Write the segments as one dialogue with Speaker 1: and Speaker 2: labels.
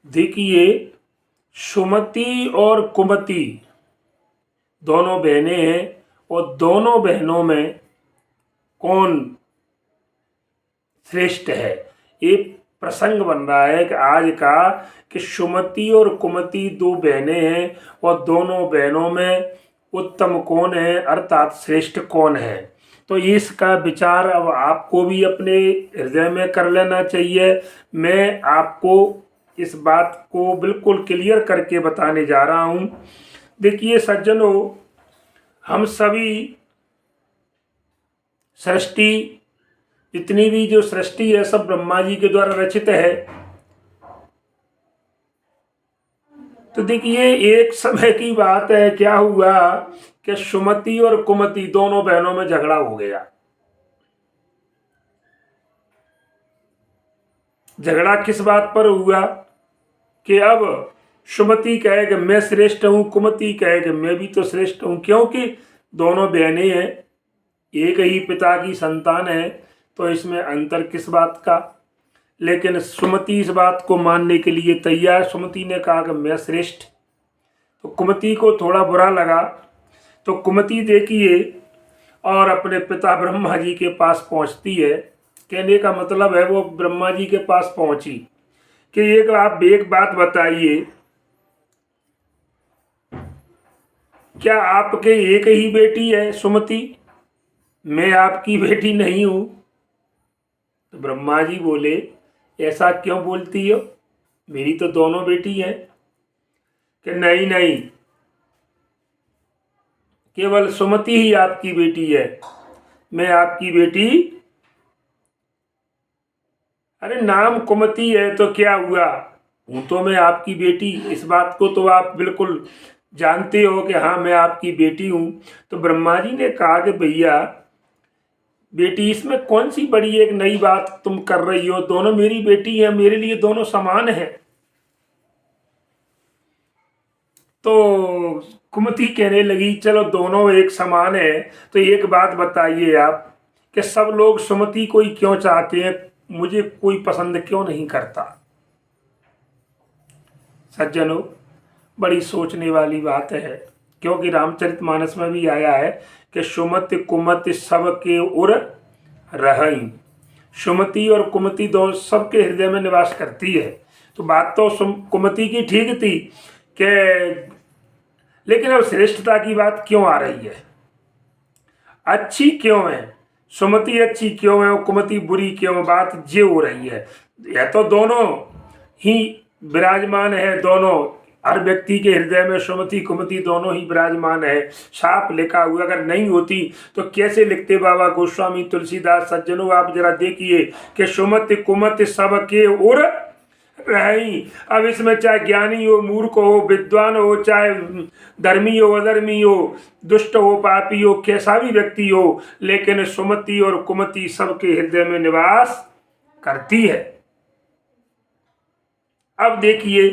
Speaker 1: देखिए, सुमति और कुमति दोनों बहनें हैं और दोनों बहनों में कौन श्रेष्ठ है, ये प्रसंग बन रहा है कि आज का कि सुमति और कुमति दो बहनें हैं और दोनों बहनों में उत्तम कौन है, अर्थात श्रेष्ठ कौन है। तो इसका विचार अब आपको भी अपने हृदय में कर लेना चाहिए। मैं आपको इस बात को बिल्कुल क्लियर करके बताने जा रहा हूँ। देखिए सज्जनों, हम सभी सृष्टि, जितनी भी जो सृष्टि है सब ब्रह्मा जी के द्वारा रचित है। तो देखिए, एक समय की बात है, क्या हुआ कि सुमति और कुमति दोनों बहनों में झगड़ा हो गया। झगड़ा किस बात पर हुआ कि अब सुमति कहे कि मैं श्रेष्ठ हूं, कुमति कहे कि मैं भी तो श्रेष्ठ हूं, क्योंकि दोनों बहनें हैं, एक ही पिता की संतान है, तो इसमें अंतर किस बात का। लेकिन सुमति इस बात को मानने के लिए तैयार। सुमति ने कहा कि मैं श्रेष्ठ। तो कुमति को थोड़ा बुरा लगा। तो कुमति देखिए और अपने पिता ब्रह्मा जी के पास पहुंचती है। कहने का मतलब है वो ब्रह्मा जी के पास पहुंची कि आप एक बात बताइए, क्या आपके एक ही बेटी है सुमति? मैं आपकी बेटी नहीं हूं। तो ब्रह्मा जी बोले, ऐसा क्यों बोलती हो, मेरी तो दोनों बेटी हैं। कि नहीं नहीं, केवल सुमति ही आपकी बेटी है, मैं आपकी बेटी। अरे नाम कुमति है तो क्या हुआ, हूं तो मैं आपकी बेटी। इस बात को तो आप बिल्कुल जानते हो कि हाँ मैं आपकी बेटी हूं। तो ब्रह्मा जी ने कहा कि भैया बेटी, इसमें कौन सी बड़ी एक नई बात तुम कर रही हो, दोनों मेरी बेटी है, मेरे लिए दोनों समान है। तो कुमति कहने लगी, चलो दोनों एक समान है, तो एक बात बताइए आप कि सब लोग सुमति को ही क्यों चाहते हैं, मुझे कोई पसंद क्यों नहीं करता। सज्जनों, बड़ी सोचने वाली बात है, क्योंकि रामचरितमानस में भी आया है कि सुमति कुमति सब के उर रही। सुमति और कुमति दो सबके हृदय में निवास करती है। तो बात तो कुमति की ठीक थी कि, लेकिन अब श्रेष्ठता की बात क्यों आ रही है, अच्छी क्यों है सुमति, अच्छी क्यों है और कुमति बुरी क्यों है, बात ये हो रही है। यह तो दोनों ही विराजमान है, दोनों, हर व्यक्ति के हृदय में सुमति कुमति दोनों ही विराजमान है। साफ लिखा हुआ, अगर नहीं होती तो कैसे लिखते बाबा गोस्वामी तुलसीदास। सज्जनों, आप जरा देखिए कि सुमति कुमति सब के उर रही। अब इसमें चाहे ज्ञानी हो, मूर्ख हो, विद्वान हो, चाहे धर्मी हो, अधर्मी हो, दुष्ट हो, पापी हो, कैसा भी व्यक्ति हो, लेकिन सुमति और कुमति सबके हृदय में निवास करती है। अब देखिए,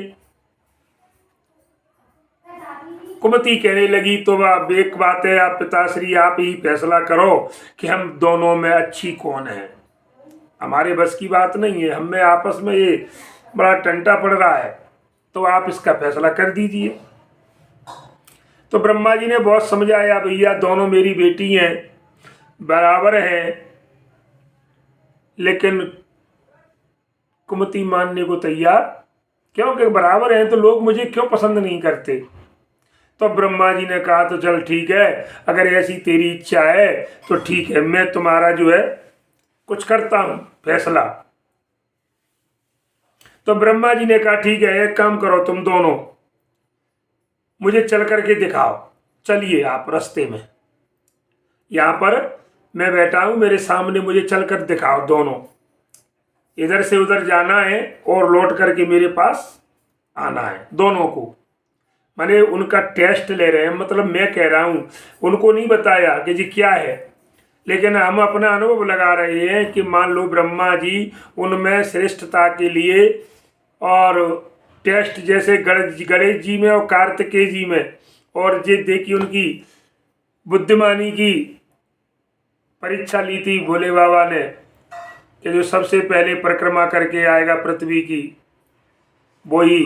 Speaker 1: कुमति कहने लगी, तो अब एक बात है, आप पिताश्री आप ही फैसला करो कि हम दोनों में अच्छी कौन है। हमारे बस की बात नहीं है, हमें आपस में ये बड़ा टंटा पड़ रहा है, तो आप इसका फैसला कर दीजिए। तो ब्रह्मा जी ने बहुत समझाया, भैया दोनों मेरी बेटी हैं, बराबर हैं, लेकिन कुमति मानने को तैयार, क्योंकि बराबर हैं तो लोग मुझे क्यों पसंद नहीं करते। तो ब्रह्मा जी ने कहा, तो चल ठीक है, अगर ऐसी तेरी इच्छा है तो ठीक है, मैं तुम्हारा जो है कुछ करता हूं फैसला। तो ब्रह्मा जी ने कहा, ठीक है, एक काम करो, तुम दोनों मुझे चल करके दिखाओ। चलिए आप रास्ते में, यहां पर मैं बैठा हूं, मेरे सामने मुझे चलकर दिखाओ। दोनों इधर से उधर जाना है और लौट करके मेरे पास आना है, दोनों को। माने उनका टेस्ट ले रहे हैं, मतलब मैं कह रहा हूं, उनको नहीं बताया कि जी क्या है, लेकिन हम अपना अनुभव लगा रहे हैं कि मान लो ब्रह्मा जी उनमें श्रेष्ठता के लिए, और टेस्ट जैसे गणेश जी में और कार्तिकेय जी में, और ये देखिए उनकी बुद्धिमानी की परीक्षा ली थी भोले बाबा ने कि जो सबसे पहले परिक्रमा करके आएगा पृथ्वी की, वो ही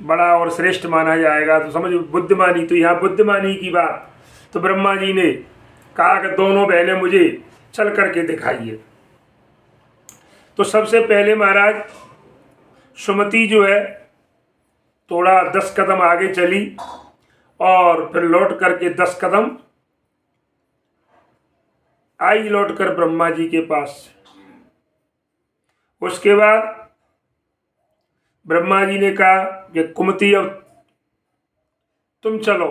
Speaker 1: बड़ा और श्रेष्ठ माना जाएगा। तो समझ बुद्धिमानी, तो यहाँ बुद्धिमानी की बात, तो ब्रह्मा जी ने कहा कि दोनों बहनें मुझे चल करके दिखाइए। तो सबसे पहले महाराज सुमति जो है थोड़ा 10 कदम आगे चली और फिर लौट करके 10 कदम आई, लौट कर ब्रह्मा जी के पास। उसके बाद ब्रह्मा जी ने कहा कि कुमति अब तुम चलो।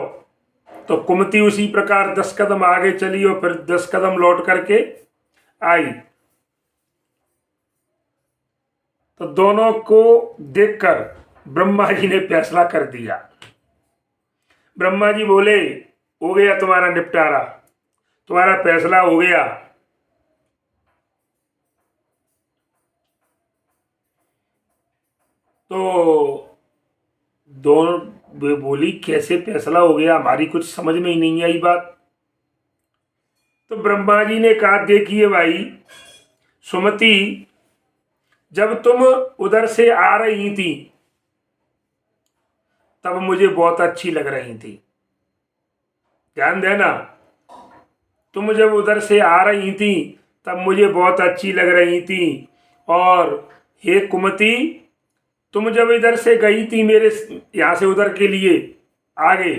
Speaker 1: तो कुमति उसी प्रकार 10 कदम आगे चली और फिर 10 कदम लौट करके आई। तो दोनों को देखकर ब्रह्मा जी ने फैसला कर दिया। ब्रह्मा जी बोले, हो गया तुम्हारा निपटारा, तुम्हारा फैसला हो गया। तो दोनों बोली, कैसे फैसला हो गया, हमारी कुछ समझ में ही नहीं आई बात। तो ब्रह्मा जी ने कहा, देखिए भाई सुमति, जब तुम उधर से आ रही थी तब मुझे बहुत अच्छी लग रही थी, ध्यान देना। तुम जब उधर से आ रही थी तब मुझे बहुत अच्छी लग रही थी। और हे कुमति, तुम जब इधर से गई थी मेरे यहाँ से उधर के लिए आगे,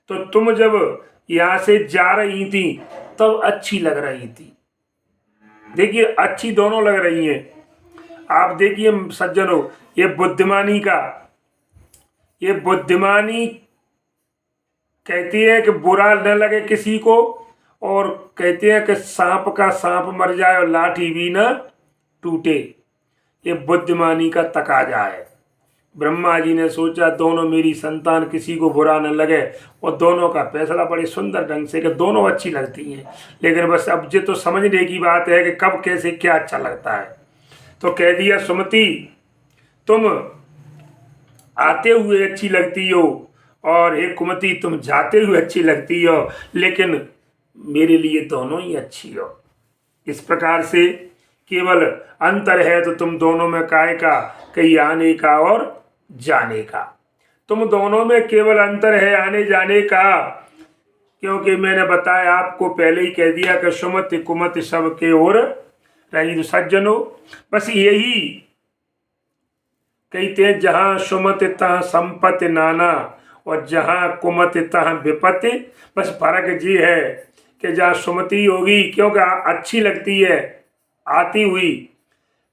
Speaker 1: तो तुम जब यहाँ से जा रही थी तब अच्छी लग रही थी। देखिए अच्छी दोनों लग रही हैं। आप देखिए सज्जनों, ये बुद्धिमानी कहती है कि बुरा न लगे किसी को, और कहते हैं कि सांप का सांप मर जाए और लाठी भी न टूटे। ये बुद्धिमानी का तकाजा है। ब्रह्मा जी ने सोचा दोनों मेरी संतान, किसी को बुरा न लगे, और दोनों का फैसला बड़े सुंदर ढंग से कि दोनों अच्छी लगती हैं। लेकिन बस अब ये तो समझने की बात है कि कब कैसे क्या अच्छा लगता है। तो कह दिया, सुमति तुम आते हुए अच्छी लगती हो, और हे कुमति तुम जाते हुए अच्छी लगती हो, लेकिन मेरे लिए दोनों ही अच्छी हो। इस प्रकार से केवल अंतर है तो तुम दोनों में काय का, कहीं आने का और जाने का। तुम दोनों में केवल अंतर है आने जाने का, क्योंकि मैंने बताया आपको पहले ही कह दिया कि सुमति कुमति सबके ओर रही। तो सज्जनों, बस यही कहते हैं, जहाँ सुमति तहाँ संपत्ति नाना, और जहाँ कुमति तहाँ विपत्ति। बस फर्क ये है कि जहाँ सुमति होगी, क्योंकि अच्छी लगती है आती हुई,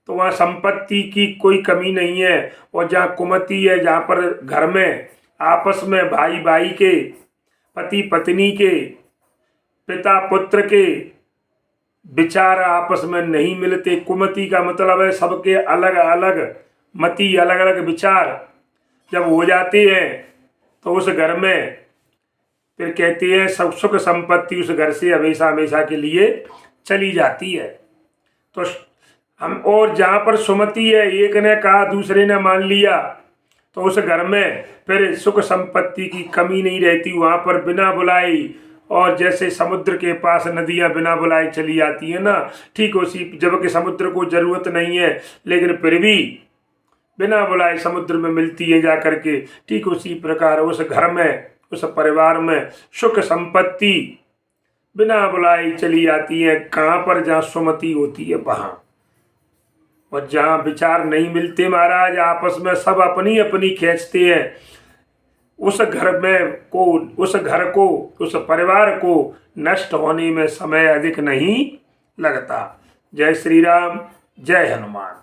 Speaker 1: तो वहाँ संपत्ति की कोई कमी नहीं है। और जहाँ कुमति है, जहाँ पर घर में आपस में भाई भाई के, पति पत्नी के, पिता पुत्र के विचार आपस में नहीं मिलते। कुमति का मतलब है सबके अलग अलग मति, अलग अलग विचार जब हो जाते हैं तो उस घर में फिर कहते हैं सब सुख संपत्ति उस घर से हमेशा हमेशा के लिए चली जाती है। तो हम, और जहाँ पर सुमति है, एक ने कहा दूसरे ने मान लिया, तो उस घर में फिर सुख संपत्ति की कमी नहीं रहती। वहाँ पर बिना बुलाई, और जैसे समुद्र के पास नदियाँ बिना बुलाए चली आती है ना, ठीक उसी, जबकि समुद्र को जरूरत नहीं है लेकिन फिर भी बिना बुलाए समुद्र में मिलती है जा करके, ठीक उसी प्रकार उस घर में, उस परिवार में सुख संपत्ति बिना बुलाए चली आती है। कहाँ पर? जहाँ सुमति होती है वहाँ। और जहाँ विचार नहीं मिलते महाराज, आपस में सब अपनी अपनी खींचते हैं, उस घर में को, उस घर को, उस परिवार को नष्ट होने में समय अधिक नहीं लगता। जय श्री राम, जय हनुमान।